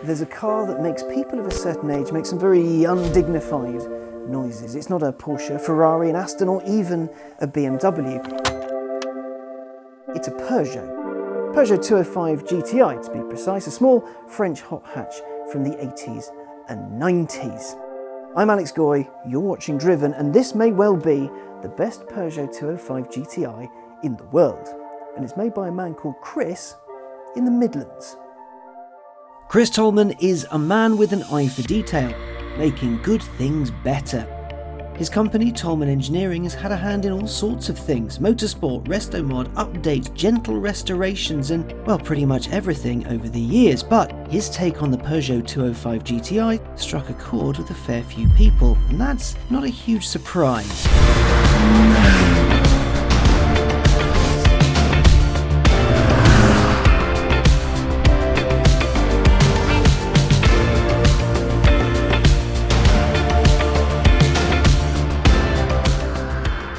There's a car that makes people of a certain age make some very undignified noises. It's not a Porsche, Ferrari, an Aston, or even a BMW. It's a Peugeot. Peugeot 205 GTI, to be precise, a small French hot hatch from the 80s and 90s. I'm Alex Goy, you're watching Driven, and this may well be the best Peugeot 205 GTI in the world. And it's made by a man called Chris in the Midlands. Chris Tolman is a man with an eye for detail, making good things better. His company, Tolman Engineering, has had a hand in all sorts of things: motorsport, Restomod, updates, gentle restorations, and, well, pretty much everything over the years. But his take on the Peugeot 205 GTI struck a chord with a fair few people, and that's not a huge surprise.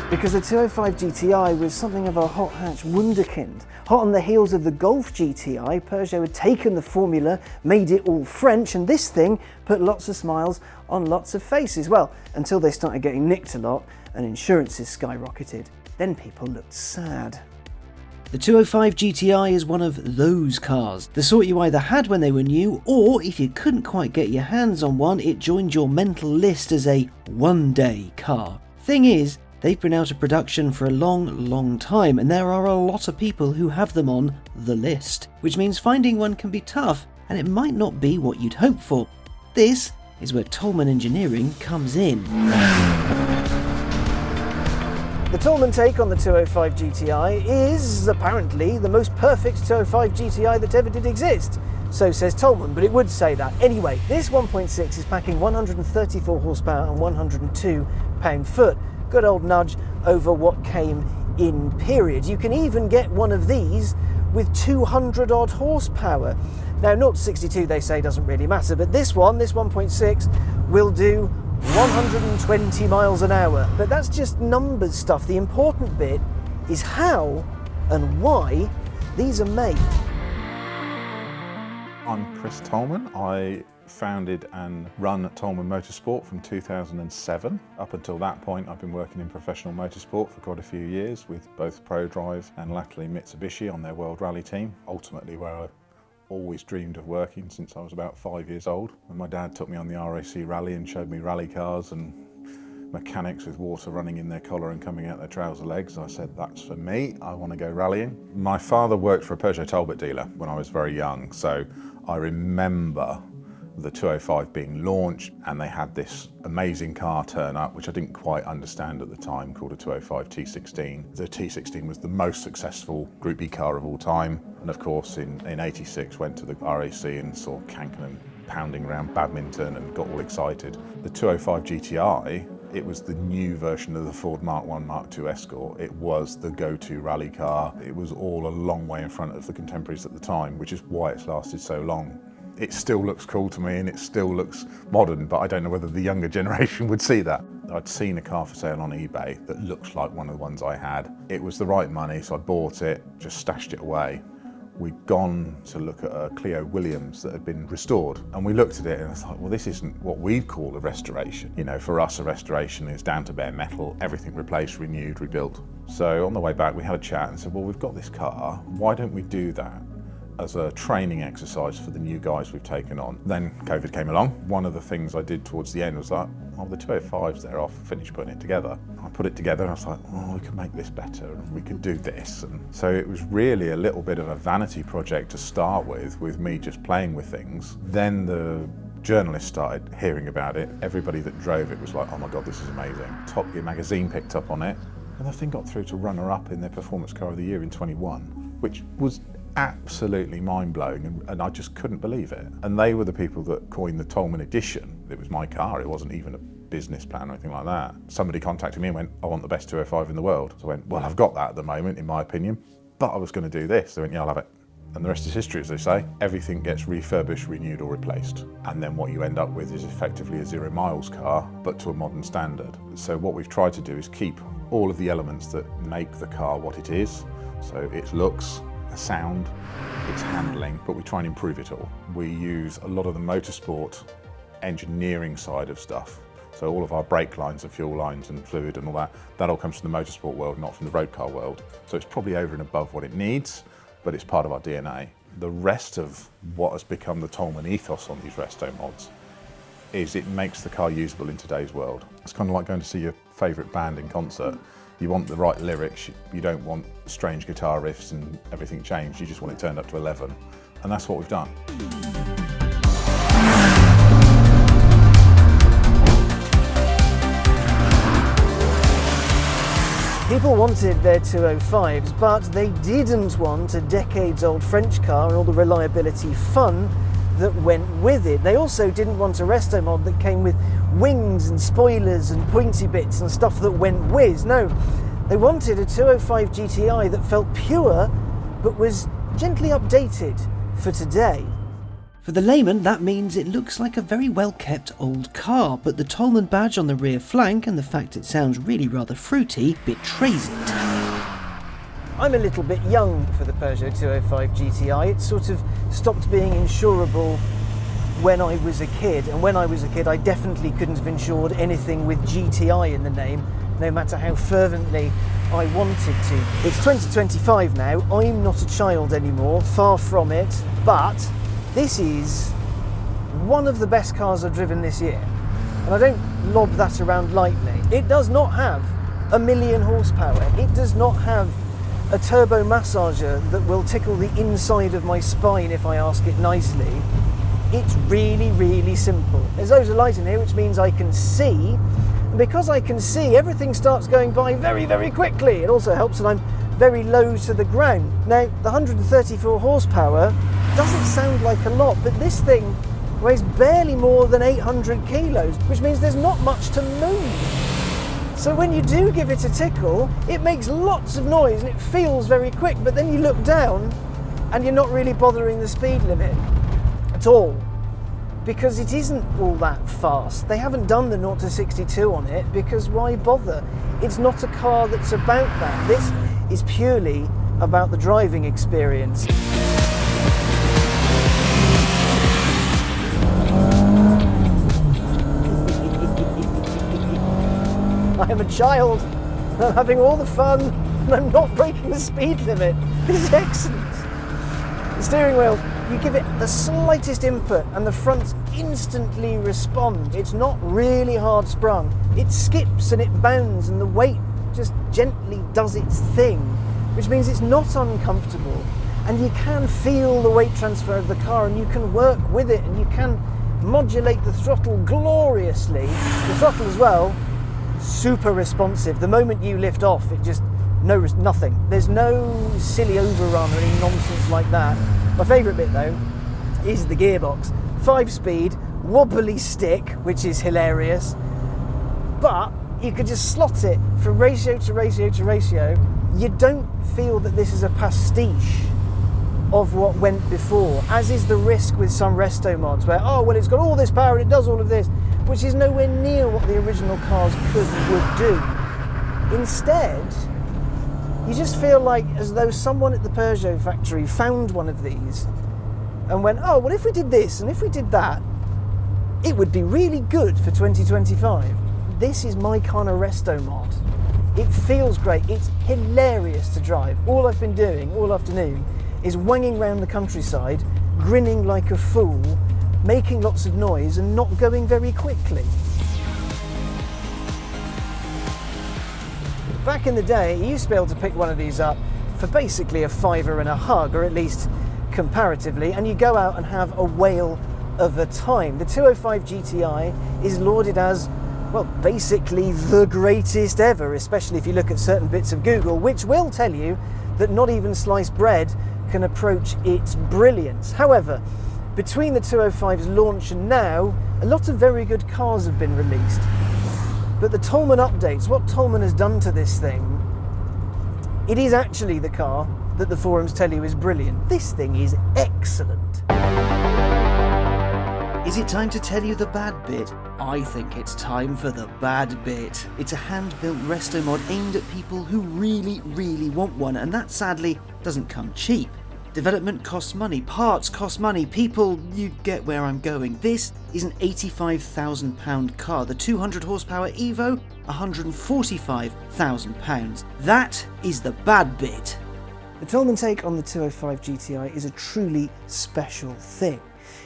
Because the 205 GTI was something of a hot hatch wunderkind. Hot on the heels of the Golf GTI, Peugeot had taken the formula, made it all French, and this thing put lots of smiles on lots of faces. Well, until they started getting nicked a lot and insurances skyrocketed. Then people looked sad. The 205 GTI is one of those cars, the sort you either had when they were new, or if you couldn't quite get your hands on one, it joined your mental list as a one-day car. Thing is, they've been out of production for a long time, and there are a lot of people who have them on the list, which means finding one can be tough, and it might not be what you'd hope for. This is where Tolman Engineering comes in. The Tolman take on the 205 GTI is apparently the most perfect 205 GTI that ever did exist. So says Tolman, but it would say that. Anyway, this 1.6 is packing 134 horsepower and 102 pound-foot. Good old nudge over what came in period. You can even get one of these with 200 odd horsepower. Now 0 to 62 they say doesn't really matter, but this 1.6 will do 120 miles an hour. But that's just numbers stuff. The important bit is how and why these are made. I'm Chris Tolman. I founded and run Tolman Motorsport from 2007. Up until that point, I've been working in professional motorsport for quite a few years with both ProDrive and latterly Mitsubishi on their World Rally team, ultimately where I always dreamed of working since I was about 5 years old. When my dad took me on the RAC rally and showed me rally cars and mechanics with water running in their collar and coming out their trouser legs, I said, that's for me, I want to go rallying. My father worked for a Peugeot Talbot dealer when I was very young, so I remember the 205 being launched, and they had this amazing car turn up, which I didn't quite understand at the time, called a 205 T16. The T16 was the most successful Group B car of all time, and of course in 86 went to the RAC and saw Kankkunen pounding around badminton and got all excited. The 205 GTI, it was the new version of the Ford Mark I, Mark II Escort. It was the go-to rally car. It was all a long way in front of the contemporaries at the time, which is why it's lasted so long. It still looks cool to me and it still looks modern, but I don't know whether the younger generation would see that. I'd seen a car for sale on eBay that looks like one of the ones I had. It was the right money, so I bought it, just stashed it away. We'd gone to look at a Clio Williams that had been restored, and we looked at it and I thought, well, this isn't what we'd call a restoration. You know, for us, a restoration is down to bare metal, everything replaced, renewed, rebuilt. So on the way back, we had a chat and said, well, we've got this car, why don't we do that as a training exercise for the new guys we've taken on? Then COVID came along. One of the things I did towards the end was like, oh, the 205's there, I'll finish putting it together. I put it together and I was like, oh, we could make this better and we could do this. And so it was really a little bit of a vanity project to start with me just playing with things. Then the journalists started hearing about it. Everybody that drove it was like, oh my God, this is amazing. Top Gear magazine picked up on it. And the thing got through to runner-up in their Performance Car of the Year in 21, which was absolutely mind-blowing, and I just couldn't believe it. And they were the people that coined the Tolman edition. It was my car, it wasn't even a business plan or anything like that. Somebody contacted me and went, I want the best 205 in the world. So I went, well, I've got that at the moment, in my opinion, but I was going to do this. They went, yeah, I'll have it. And the rest is history, as they say. Everything gets refurbished, renewed or replaced. And then what you end up with is effectively a 0 miles car, but to a modern standard. So what we've tried to do is keep all of the elements that make the car what it is. So its looks, the sound, its handling, but we try and improve it all. We use a lot of the motorsport engineering side of stuff. So all of our brake lines and fuel lines and fluid and all that all comes from the motorsport world, not from the road car world. So it's probably over and above what it needs, but it's part of our DNA. The rest of what has become the Tolman ethos on these Restomods is it makes the car usable in today's world. It's kind of like going to see your favourite band in concert. You want the right lyrics, you don't want strange guitar riffs and everything changed, you just want it turned up to 11. And that's what we've done. People wanted their 205s, but they didn't want a decades-old French car and all the reliability fun that went with it. They also didn't want a Restomod that came with wings and spoilers and pointy bits and stuff that went whiz. No, they wanted a 205 GTI that felt pure, but was gently updated for today. For the layman, that means it looks like a very well-kept old car, but the Tolman badge on the rear flank and the fact it sounds really rather fruity betrays it. I'm a little bit young for the Peugeot 205 GTI. It sort of stopped being insurable when I was a kid, and when I was a kid I definitely couldn't have insured anything with GTI in the name, no matter how fervently I wanted to. It's 2025 now, I'm not a child anymore, far from it, but this is one of the best cars I've driven this year, and I don't lob that around lightly. It does not have 1,000,000 horsepower. It does not have a turbo massager that will tickle the inside of my spine if I ask it nicely. It's really, really simple. There's loads of light in here, which means I can see, and because I can see, everything starts going by very, very quickly. It also helps that I'm very low to the ground. Now, the 134 horsepower doesn't sound like a lot, but this thing weighs barely more than 800 kilos, which means there's not much to move. So when you do give it a tickle, it makes lots of noise and it feels very quick, but then you look down and you're not really bothering the speed limit at all, because it isn't all that fast. They haven't done the 0 to 62 on it, because why bother? It's not a car that's about that. This is purely about the driving experience. I am a child, and I'm having all the fun, and I'm not breaking the speed limit. This is excellent. The steering wheel, you give it the slightest input and the fronts instantly respond. It's not really hard sprung. It skips and it bounds and the weight just gently does its thing, which means it's not uncomfortable. And you can feel the weight transfer of the car, and you can work with it, and you can modulate the throttle gloriously. The throttle as well, super responsive. The moment you lift off, it just nothing. There's no silly overrun or any nonsense like that. My favourite bit though is the gearbox. 5-speed, wobbly stick, which is hilarious, but you could just slot it from ratio to ratio to ratio. You don't feel that this is a pastiche of what went before, as is the risk with some Restomods where, oh well, it's got all this power and it does all of this, which is nowhere near what the original cars would do. Instead, you just feel like as though someone at the Peugeot factory found one of these and went, oh, well, if we did this and if we did that, it would be really good for 2025. This is my kind of Restomod. It feels great. It's hilarious to drive. All I've been doing all afternoon is wanging around the countryside, grinning like a fool, making lots of noise and not going very quickly. Back in the day, you used to be able to pick one of these up for basically a £5 and a hug, or at least comparatively, and you go out and have a whale of a time. The 205 GTI is lauded as, well, basically the greatest ever, especially if you look at certain bits of Google, which will tell you that not even sliced bread can approach its brilliance. However, between the 205's launch and now, a lot of very good cars have been released. But the Tolman updates, what Tolman has done to this thing, It is actually the car that the forums tell you is brilliant. This thing is excellent. Is it time to tell you the bad bit? I think it's time for the bad bit. It's a hand-built Restomod aimed at people who really, really want one, and that sadly doesn't come cheap. Development costs money, parts cost money, people, you get where I'm going. This is an £85,000 car. The 200 horsepower Evo, £145,000. That is the bad bit. The Tolman take on the 205 GTI is a truly special thing.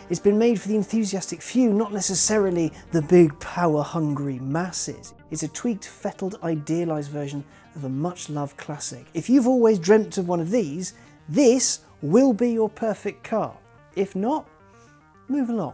It's been made for the enthusiastic few, not necessarily the big power-hungry masses. It's a tweaked, fettled, idealised version of a much-loved classic. If you've always dreamt of one of these, this will be your perfect car. If not, move along.